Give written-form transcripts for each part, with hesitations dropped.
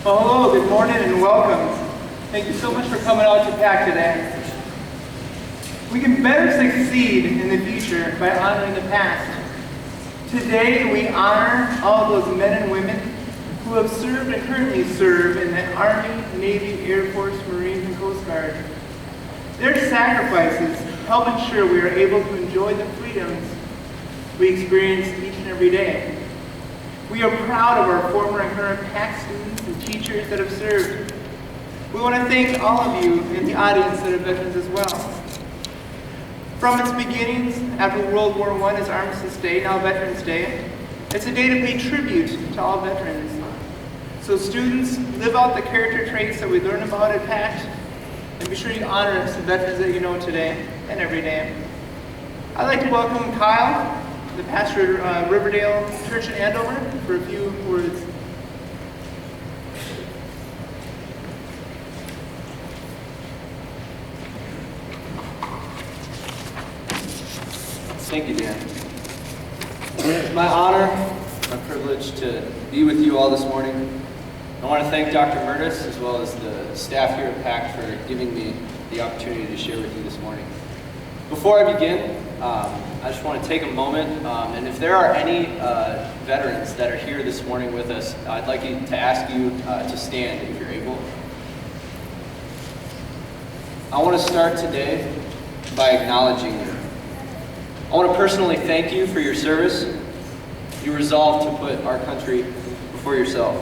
Well, hello, good morning and welcome. Thank you so much for coming out to PACT today. We can better succeed in the future by honoring the past. Today we honor all those men and women who have served and currently serve in the Army, Navy, Air Force, Marines, and Coast Guard. Their sacrifices help ensure we are able to enjoy the freedoms we experience each and every day. We are proud of our former and current PACT students and teachers that have served. We want to thank all of you in the audience that are veterans as well. From its beginnings, after World War I as Armistice Day, now Veterans Day, it's a day to pay tribute to all veterans. So students, live out the character traits that we learn about at PACT, and be sure you honor some veterans that you know today and every day. I'd like to welcome Kyle, the pastor at Riverdale Church in Andover, for a few words. Thank you, Dan. It's my honor, my privilege to be with you all this morning. I want to thank Dr. Murtis as well as the staff here at PACT for giving me the opportunity to share with you this morning. Before I begin, I just want to take a moment, and if there are any veterans that are here this morning with us, I'd like to ask you to stand if you're able. I want to start today by acknowledging you. I want to personally thank you for your service. You resolved to put our country before yourself.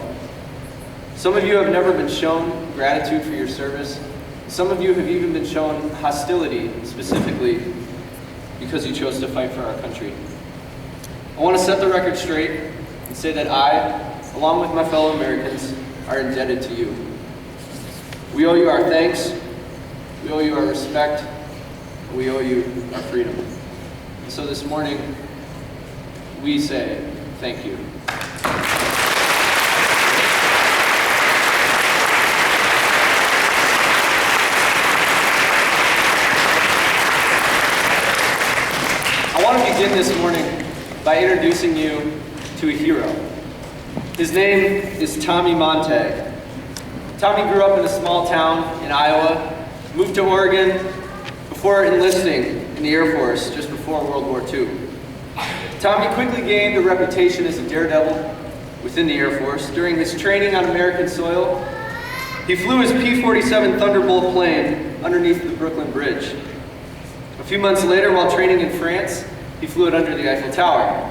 Some of you have never been shown gratitude for your service. Some of you have even been shown hostility specifically because you chose to fight for our country. I want to set the record straight and say that I, along with my fellow Americans, are indebted to you. We owe you our thanks, we owe you our respect, and we owe you our freedom. And so this morning, we say thank you. I want to begin this morning by introducing you to a hero. His name is Tommy Montag. Tommy grew up in a small town in Iowa, moved to Oregon before enlisting in the Air Force just before World War II. Tommy quickly gained a reputation as a daredevil within the Air Force. During his training on American soil, he flew his P-47 Thunderbolt plane underneath the Brooklyn Bridge. A few months later, while training in France, he flew it under the Eiffel Tower.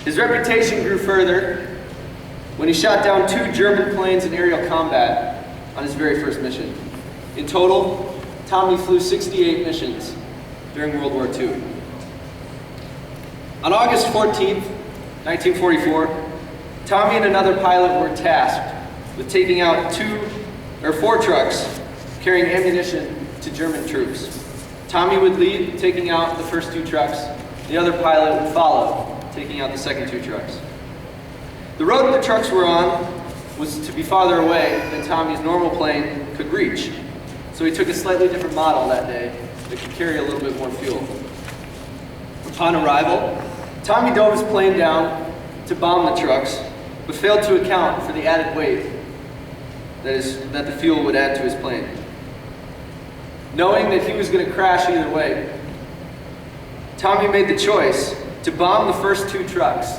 His reputation grew further when he shot down 2 German planes in aerial combat on his very first mission. In total, Tommy flew 68 missions during World War II. On August 14th, 1944, Tommy and another pilot were tasked with taking out 4 trucks carrying ammunition to German troops. Tommy would lead, taking out the first 2 trucks. The other pilot would follow, taking out the second 2 trucks. The road the trucks were on was to be farther away than Tommy's normal plane could reach. So he took a slightly different model that day that could carry a little bit more fuel. Upon arrival, Tommy dove his plane down to bomb the trucks, but failed to account for the added weight that the fuel would add to his plane. Knowing that he was going to crash either way, Tommy made the choice to bomb the first 2 trucks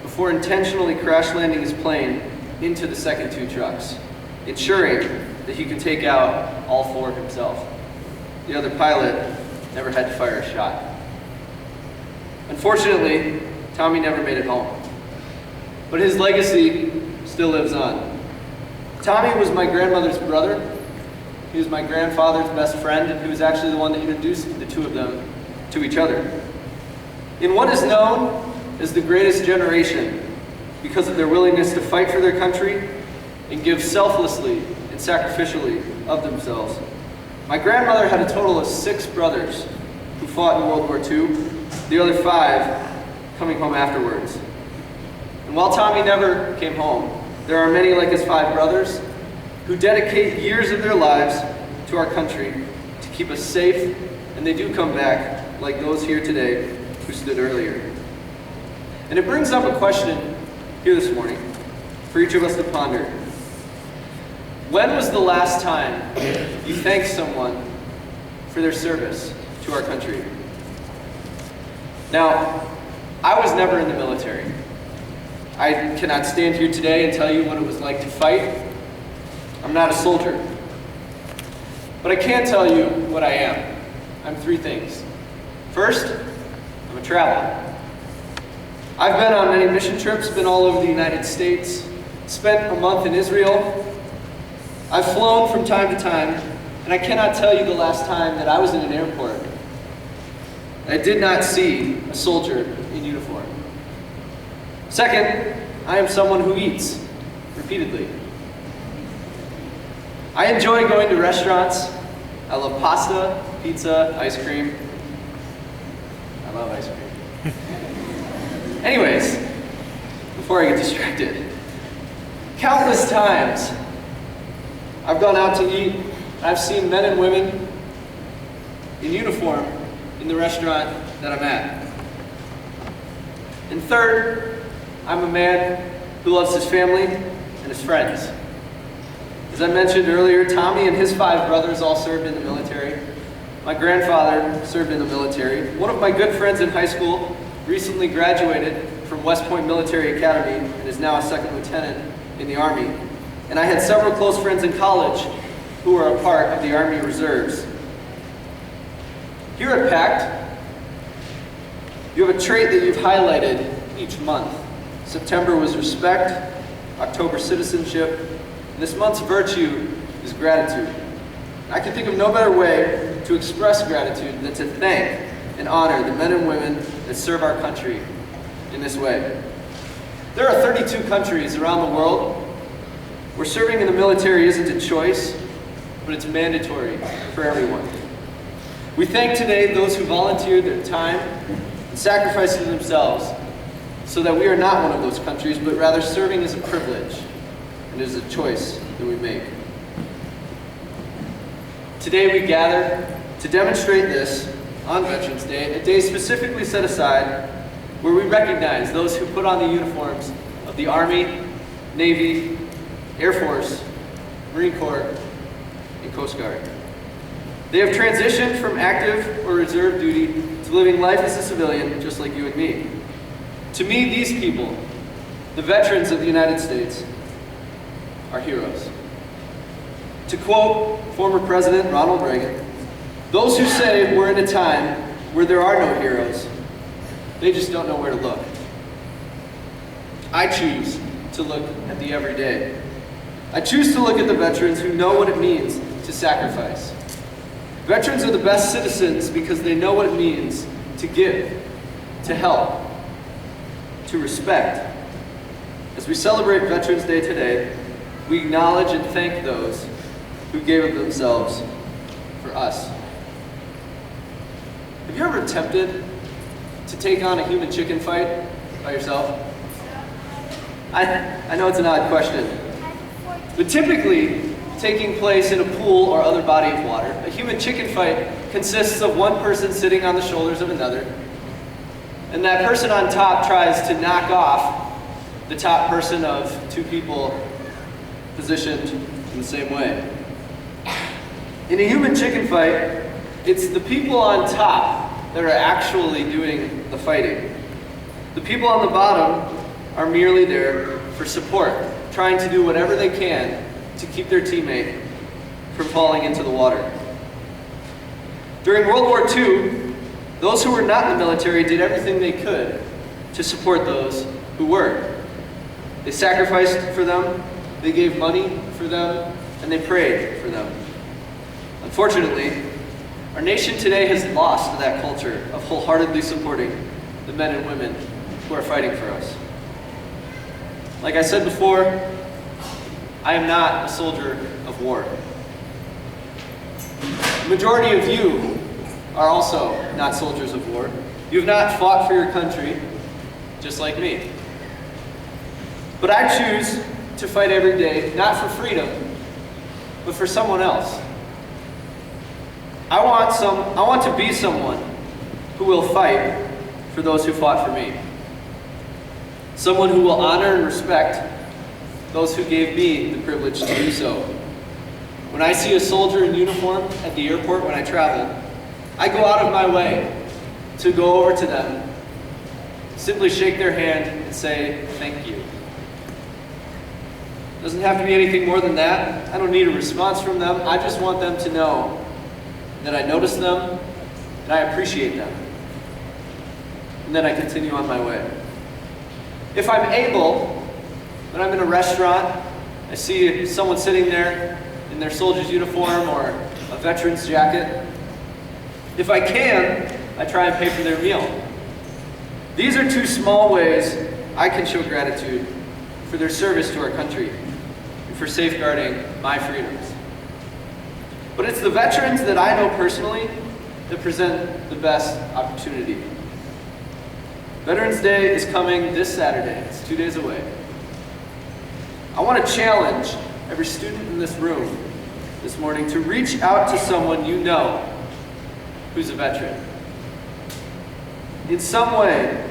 before intentionally crash landing his plane into the second 2 trucks, ensuring that he could take out all 4 himself. The other pilot never had to fire a shot. Unfortunately, Tommy never made it home, but his legacy still lives on. Tommy was my grandmother's brother. He was my grandfather's best friend, and he was actually the one that introduced the 2 of them to each other. In what is known as the greatest generation, because of their willingness to fight for their country and give selflessly and sacrificially of themselves. My grandmother had a total of 6 brothers who fought in World War II, the other 5 coming home afterwards. And while Tommy never came home, there are many like his 5 brothers who dedicate years of their lives to our country to keep us safe, and they do come back like those here today who stood earlier. And it brings up a question here this morning. for each of us to ponder. When was the last time you thanked someone for their service to our country? Now, I was never in the military. I cannot stand here today and tell you what it was like to fight. I'm not a soldier. But I can tell you what I am. I'm three things. First, I'm a traveler. I've been on many mission trips, been all over the United States, spent a month in Israel. I've flown from time to time, and I cannot tell you the last time that I was in an airport. I did not see a soldier in uniform. Second, I am someone who eats repeatedly. I enjoy going to restaurants. I love pasta, pizza, ice cream. I love ice cream. Anyways, before I get distracted, countless times I've gone out to eat. I've seen men and women in uniform in the restaurant that I'm at. And third, I'm a man who loves his family and his friends. As I mentioned earlier, Tommy and his 5 brothers all served in the military. My grandfather served in the military. One of my good friends in high school recently graduated from West Point Military Academy and is now a second lieutenant in the Army. And I had several close friends in college who were a part of the Army Reserves. Here at PACT, you have a trait that you've highlighted each month. September was respect, October citizenship, and this month's virtue is gratitude. I can think of no better way to express gratitude than to thank and honor the men and women that serve our country in this way. There are 32 countries around the world where serving in the military isn't a choice, but it's mandatory for everyone. We thank today those who volunteered their time and sacrificed themselves so that we are not one of those countries, but rather serving is a privilege and is a choice that we make. Today we gather to demonstrate this on Veterans Day, a day specifically set aside where we recognize those who put on the uniforms of the Army, Navy, Air Force, Marine Corps, and Coast Guard. They have transitioned from active or reserve duty to living life as a civilian, just like you and me. To me, these people, the veterans of the United States, are heroes. To quote former President Ronald Reagan, those who say we're in a time where there are no heroes, they just don't know where to look. I choose to look at the everyday. I choose to look at the veterans who know what it means to sacrifice. Veterans are the best citizens because they know what it means to give, to help, to respect. As we celebrate Veterans Day today, we acknowledge and thank those who gave of themselves for us. Have you ever attempted to take on a human chicken fight by yourself? I know it's an odd question, but typically taking place in a pool or other body of water, a human chicken fight consists of one person sitting on the shoulders of another, and that person on top tries to knock off the top person of 2 people positioned in the same way. In a human chicken fight, it's the people on top that are actually doing the fighting. The people on the bottom are merely there for support, trying to do whatever they can to keep their teammate from falling into the water. During World War II, those who were not in the military did everything they could to support those who were. They sacrificed for them, they gave money for them, and they prayed for them. Unfortunately, our nation today has lost that culture of wholeheartedly supporting the men and women who are fighting for us. Like I said before, I am not a soldier of war. The majority of you are also not soldiers of war. You have not fought for your country, just like me. But I choose to fight every day, not for freedom, but for someone else. I want to be someone who will fight for those who fought for me. Someone who will honor and respect those who gave me the privilege to do so. When I see a soldier in uniform at the airport when I travel, I go out of my way to go over to them, simply shake their hand and say, thank you. It doesn't have to be anything more than that. I don't need a response from them. I just want them to know that I notice them and I appreciate them. And then I continue on my way. If I'm able, when I'm in a restaurant, I see someone sitting there in their soldier's uniform or a veteran's jacket. If I can, I try and pay for their meal. These are two small ways I can show gratitude for their service to our country and for safeguarding my freedoms. But it's the veterans that I know personally that present the best opportunity. Veterans Day is coming this Saturday. It's 2 days away. I want to challenge every student in this room this morning to reach out to someone you know who's a veteran. In some way,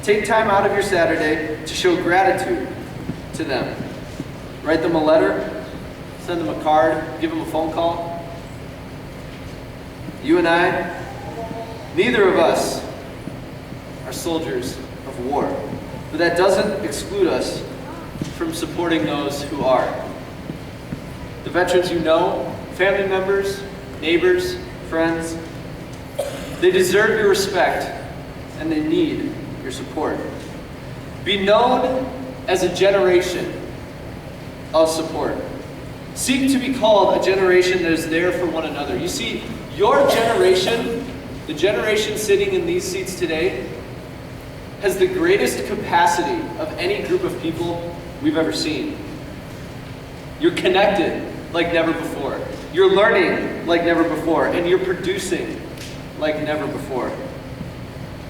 take time out of your Saturday to show gratitude to them. Write them a letter, send them a card, give them a phone call. You and I, neither of us are soldiers of war, but that doesn't exclude us from supporting those who are. The veterans you know, family members, neighbors, friends, they deserve your respect and they need your support. Be known as a generation of support. Seek to be called a generation that is there for one another. You see, your generation, the generation sitting in these seats today, has the greatest capacity of any group of people we've ever seen. You're connected like never before. You're learning like never before, and you're producing like never before.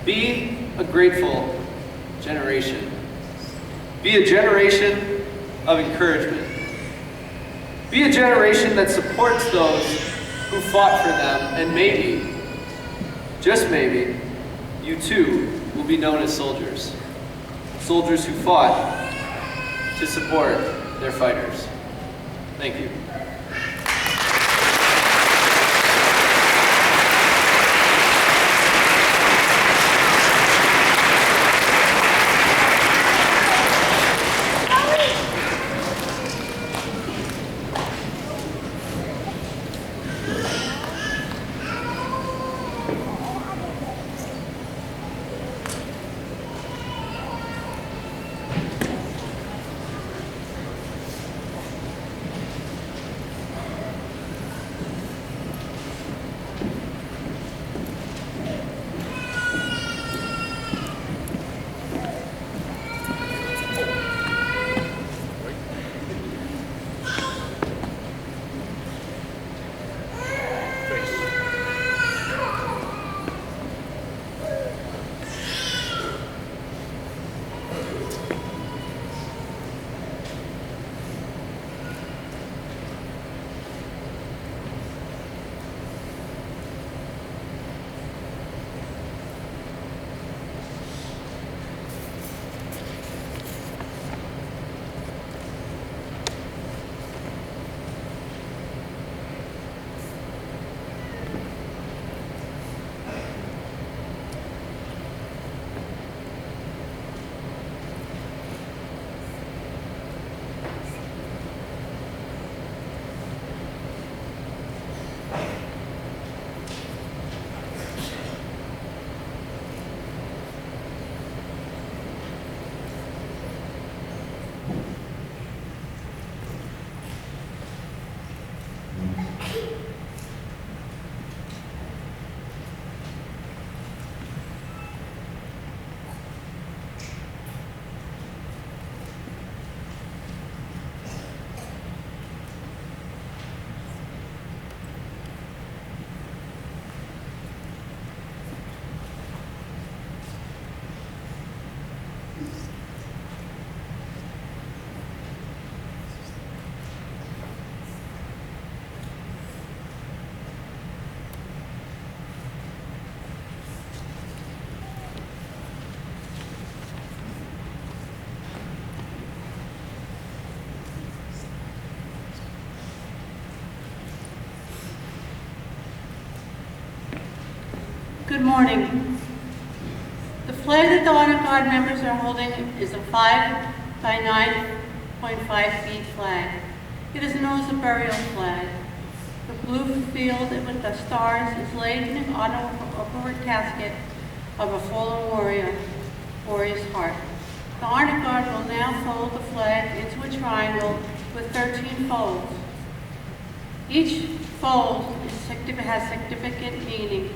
Be a grateful generation. Be a generation of encouragement. Be a generation that supports those who fought for them, and maybe, just maybe, you too will be known as soldiers. Soldiers who fought to support their fighters. Thank you. morning. The flag that the Honor Guard members are holding is a 5 by 9.5 feet flag. It is known as a burial flag. The blue field with the stars is laid in the honor of a casket of a fallen warrior's heart. The Honor Guard will now fold the flag into a triangle with 13 folds. Each fold has significant meaning.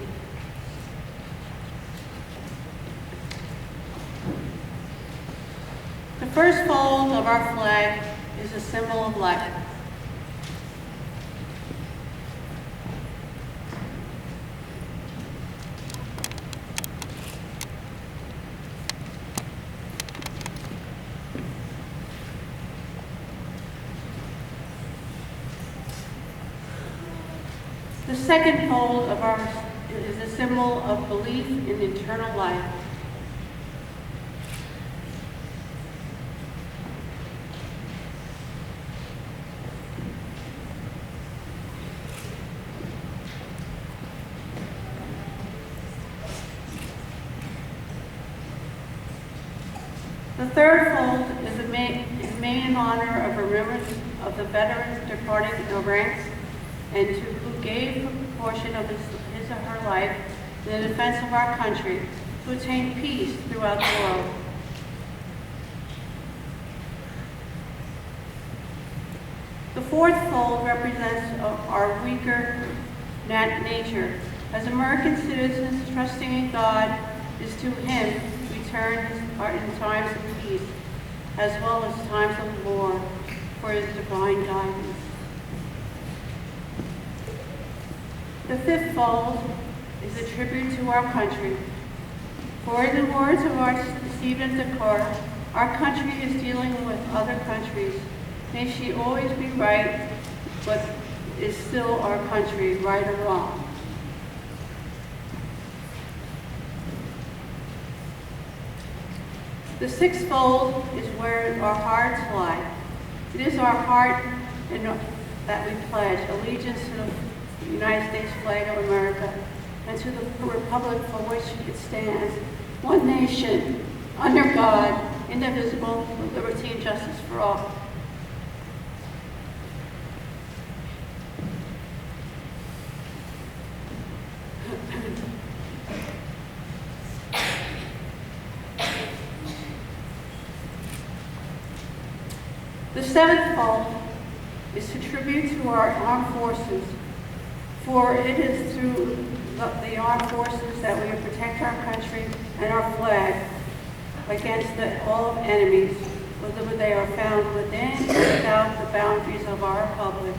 The first fold of our flag is a symbol of life. The second fold of ours is a symbol of belief in eternal life. The third fold is made in honor of remembrance of the veterans departing the ranks and who gave a portion of his or her life in the defense of our country to attain peace throughout the world. The fourth fold represents our weaker nature. As American citizens trusting in God, is to Him we turn in times of peace, as well as times of war, for His divine guidance. The fifth fold is a tribute to our country. For in the words of our Stephen Decor, our country is dealing with other countries. May she always be right, but is still our country, right or wrong. The sixth fold is where our hearts lie. It is our heart that we pledge allegiance to the United States flag of America and to the republic for which it stands, one nation, under God, indivisible, with liberty and justice for all. The seventh fold is to tribute to our armed forces, for it is through the armed forces that we protect our country and our flag against all enemies, whether they are found within or without the boundaries of our republic.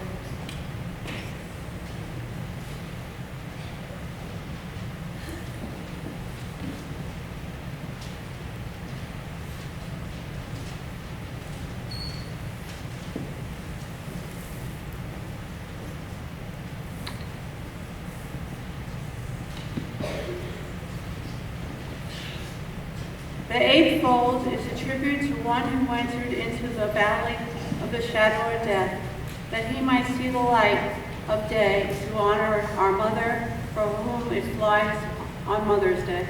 The eighth fold is a tribute to one who entered into the valley of the shadow of death, that he might see the light of day, to honor our mother, for whom it flies on Mother's Day.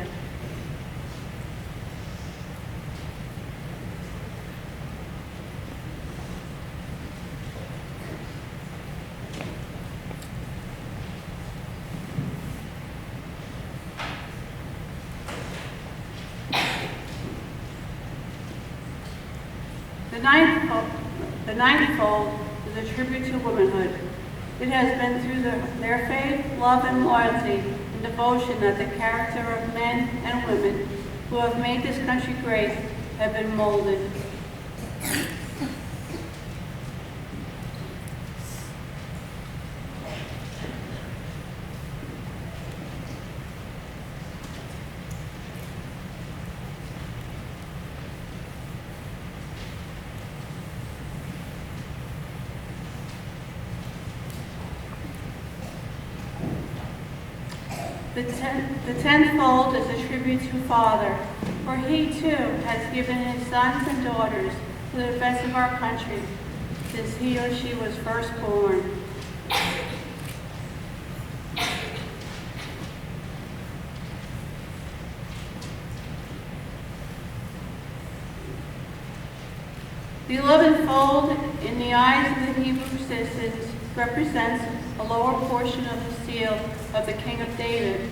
The ninth fold is a tribute to womanhood. It has been through their faith, love, and loyalty and devotion that the character of men and women who have made this country great have been molded. The tenth fold is a tribute to Father, for he too has given his sons and daughters to the defense of our country since he or she was first born. The 11th fold in the eyes of the Hebrew citizens represents a lower portion of the seal of the King of David,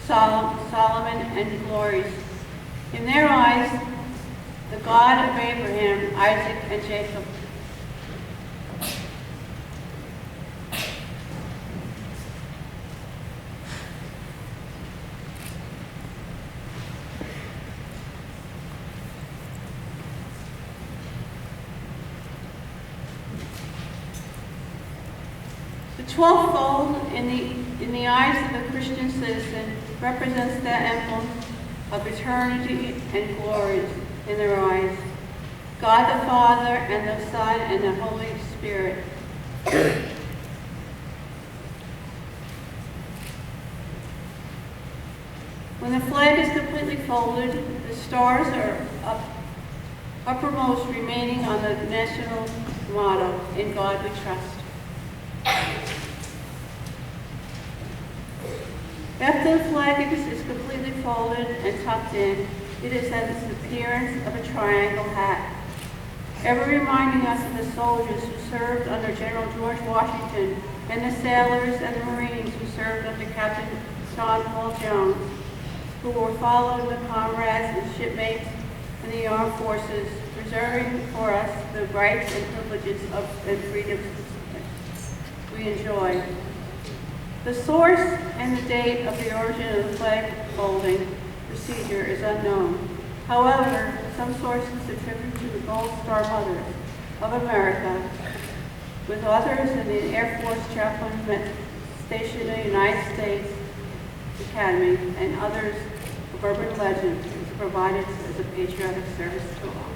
Solomon, and glories. In their eyes, the God of Abraham, Isaac, and Jacob. The 12th fold in the eyes of the Christian citizen represents the emblem of eternity and glories in their eyes. God the Father and the Son and the Holy Spirit. When the flag is completely folded, the stars are uppermost, remaining on the national motto, "In God We Trust." After the flag is completely folded and tucked in, it is has its appearance of a triangle hat, ever reminding us of the soldiers who served under General George Washington and the sailors and the Marines who served under Captain John Paul Jones, who were following the comrades and shipmates in the armed forces, preserving for us the rights and privileges and freedoms we enjoy. The source and the date of the origin of the flag folding procedure is unknown. However, some sources attribute to the Gold Star Mothers of America, with others in the Air Force chaplain stationed in the United States Academy, and others of urban legend, is provided as a patriotic service to all.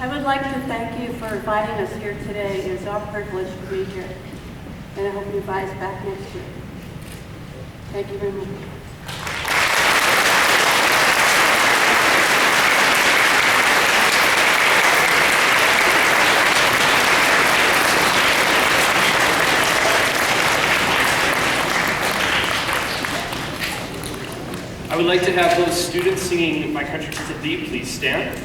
I would like to thank you for inviting us here today. It is our privilege to be here, and I hope you invite us back next year. Thank you very much. I would like to have those students singing My Country Tis of Thee please stand.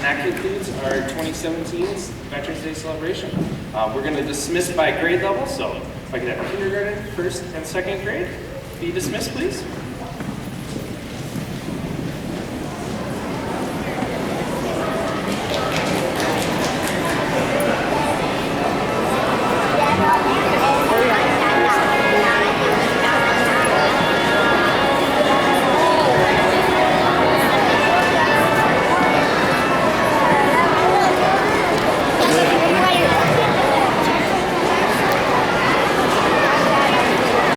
That concludes our 2017's Veterans Day celebration. We're going to dismiss by grade level, so if I could have kindergarten, first and second grade be dismissed, please.